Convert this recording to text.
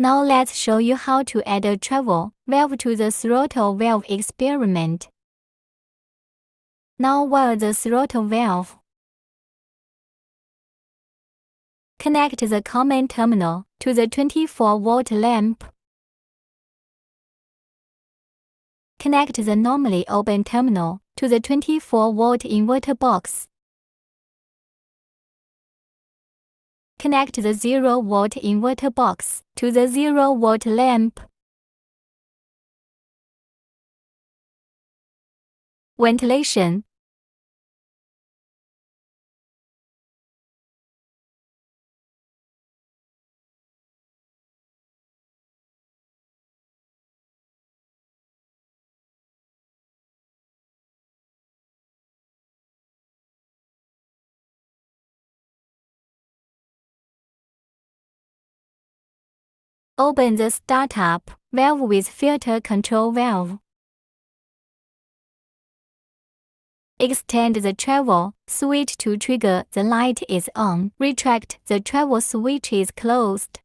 Now let's show you how to add a travel valve to the throttle valve experiment. Now wire the throttle valve. Connect the common terminal to the 24-volt lamp. Connect the normally open terminal to the 24-volt inverter box. Connect the 0-volt inverter box to the 0-volt lamp. Ventilation. Open the startup valve with filter control valve. Extend the travel switch to trigger the light is on. Retract the travel switch is closed.